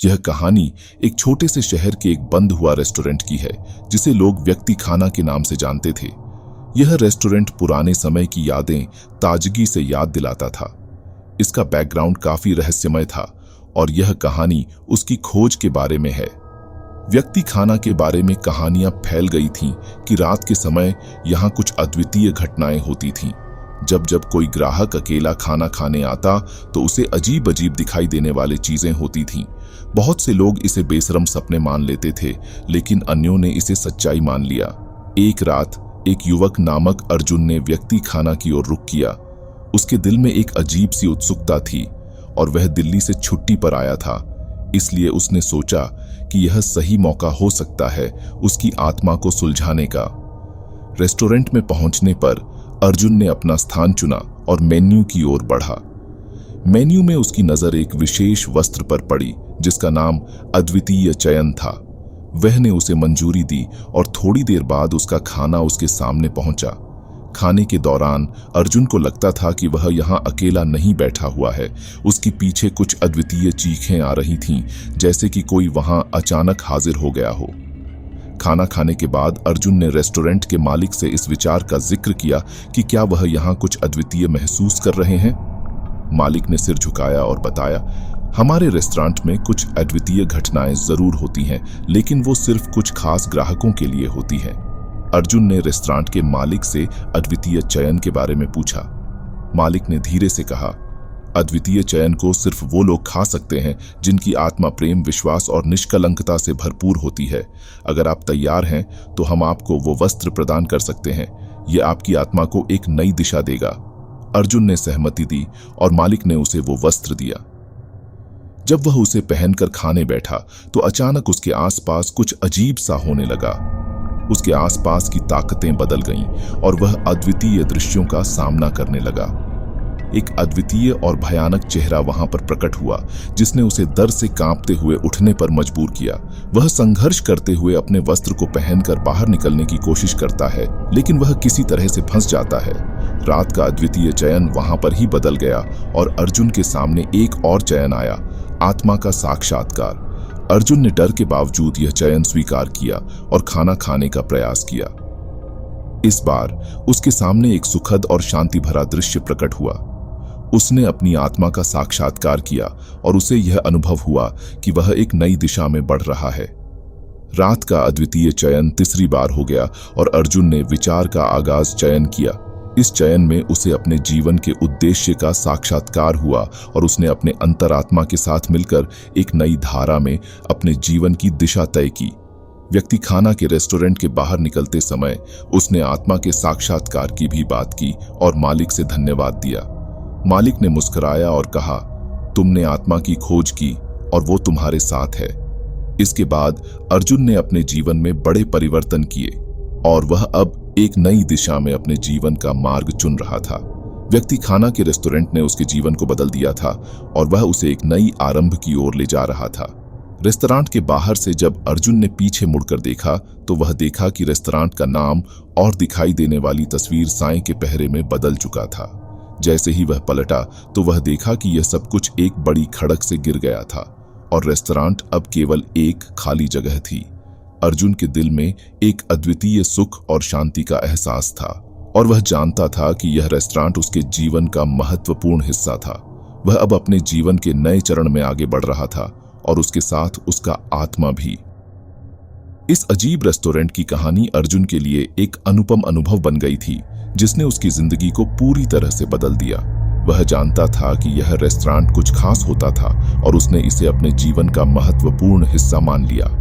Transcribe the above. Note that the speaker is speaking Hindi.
यह कहानी एक छोटे से शहर के एक बंद हुआ रेस्टोरेंट की है, जिसे लोग व्यक्ति खाना के नाम से जानते थे। यह रेस्टोरेंट पुराने समय की यादें ताजगी से याद दिलाता था। इसका बैकग्राउंड काफी रहस्यमय था और यह कहानी उसकी खोज के बारे में है। व्यक्ति खाना के बारे में कहानियां फैल गई थीं कि रात के समय यहाँ कुछ अद्वितीय घटनाएं होती थीं। जब जब कोई ग्राहक अकेला खाना खाने आता तो उसे अजीब अजीब दिखाई देने वाली चीजें होती थीं। बहुत से लोग इसे बेशरम सपने मान लेते थे, लेकिन अन्यों ने इसे सच्चाई मान लिया। एक रात एक युवक नामक अर्जुन ने व्यक्ति खाना की ओर रुख किया। उसके दिल में एक अजीब सी उत्सुकता थी और वह दिल्ली से छुट्टी पर आया था, इसलिए उसने सोचा कि यह सही मौका हो सकता है उसकी आत्मा को सुलझाने का। रेस्टोरेंट में पहुंचने पर अर्जुन ने अपना स्थान चुना और मेन्यू की ओर बढ़ा। मेन्यू में उसकी नजर एक विशेष वस्त्र पर पड़ी जिसका नाम अद्वितीय चयन था। वह ने उसे मंजूरी दी और थोड़ी देर बाद उसका खाना उसके सामने पहुंचा। खाने के दौरान अर्जुन को लगता था कि वह यहाँ अकेला नहीं बैठा हुआ है। उसके पीछे कुछ अद्वितीय चीखें आ रही थीं, जैसे कि कोई वहां अचानक हाजिर हो गया हो। खाना खाने के बाद अर्जुन ने रेस्टोरेंट के मालिक से इस विचार का जिक्र किया कि क्या वह यहाँ कुछ अद्वितीय महसूस कर रहे हैं। मालिक ने सिर झुकाया और बताया, हमारे रेस्टोरेंट में कुछ अद्वितीय घटनाएं जरूर होती हैं, लेकिन वो सिर्फ कुछ खास ग्राहकों के लिए होती हैं। अर्जुन ने रेस्टोरेंट के मालिक से अद्वितीय चयन के बारे में पूछा। मालिक ने धीरे से कहा, अद्वितीय चयन को सिर्फ वो लोग खा सकते हैं जिनकी आत्मा प्रेम, विश्वास और निष्कलंकता से भरपूर होती है। अगर आप तैयार हैं तो हम आपको वो वस्त्र प्रदान कर सकते हैं। ये आपकी आत्मा को एक नई दिशा देगा। अर्जुन ने सहमति दी और मालिक ने उसे वो वस्त्र दिया। जब वह उसे पहनकर खाने बैठा तो अचानक उसके आसपास कुछ अजीब सा होने लगा। उसके आसपास की ताकतें बदल गईं और वह अद्वितीय दृश्यों का सामना करने लगा। एक अद्वितीय और भयानक चेहरा वहां पर प्रकट हुआ, जिसने उसे डर से कांपते हुए उठने पर मजबूर किया। वह संघर्ष करते हुए अपने वस्त्र को पहनकर बाहर निकलने की कोशिश करता है, लेकिन वह किसी तरह से फंस जाता है। रात का अद्वितीय चयन वहां पर ही बदल गया और अर्जुन के सामने एक और चयन आया, आत्मा का साक्षात्कार। अर्जुन ने डर के बावजूद यह चयन स्वीकार किया और खाना खाने का प्रयास किया। इस बार उसके सामने एक सुखद और शांति भरा दृश्य प्रकट हुआ। उसने अपनी आत्मा का साक्षात्कार किया और उसे यह अनुभव हुआ कि वह एक नई दिशा में बढ़ रहा है। रात का अद्वितीय चयन तीसरी बार हो गया और अर्जुन ने विचार का आगाज चयन किया। इस चयन में उसे अपने जीवन के उद्देश्य का साक्षात्कार हुआ और उसने अपने अंतरात्मा के साथ मिलकर एक नई धारा में अपने जीवन की दिशा तय की। व्यक्ति खाना के रेस्टोरेंट के बाहर निकलते समय उसने आत्मा के साक्षात्कार की भी बात की और मालिक से धन्यवाद दिया। मालिक ने मुस्कुराया और कहा, तुमने आत्मा की खोज की और वो तुम्हारे साथ है। इसके बाद अर्जुन ने अपने जीवन में बड़े परिवर्तन किए और वह अब एक नई दिशा में अपने जीवन का मार्ग चुन रहा था। व्यक्ति खाना के रेस्टोरेंट ने उसके जीवन को बदल दिया था और वह उसे एक नई आरंभ की ओर ले जा रहा था। रेस्टोरेंट के बाहर से जब अर्जुन ने पीछे मुड़कर देखा तो वह देखा कि रेस्टोरेंट का नाम और दिखाई देने वाली तस्वीर साएं के पहरे में बदल चुका था। जैसे ही वह पलटा तो वह देखा कि यह सब कुछ एक बड़ी खड़क से गिर गया था और रेस्टोरेंट अब केवल एक खाली जगह थी। अर्जुन के दिल में एक अद्वितीय सुख और शांति का एहसास था और वह जानता था कि यह रेस्टोरेंट उसके जीवन का महत्वपूर्ण हिस्सा था। वह अब अपने जीवन के नए चरण में आगे बढ़ रहा था और उसके साथ उसका आत्मा भी। इस अजीब रेस्टोरेंट की कहानी अर्जुन के लिए एक अनुपम अनुभव बन गई थी, जिसने उसकी जिंदगी को पूरी तरह से बदल दिया। वह जानता था कि यह रेस्टोरेंट कुछ खास होता था और उसने इसे अपने जीवन का महत्वपूर्ण हिस्सा मान लिया।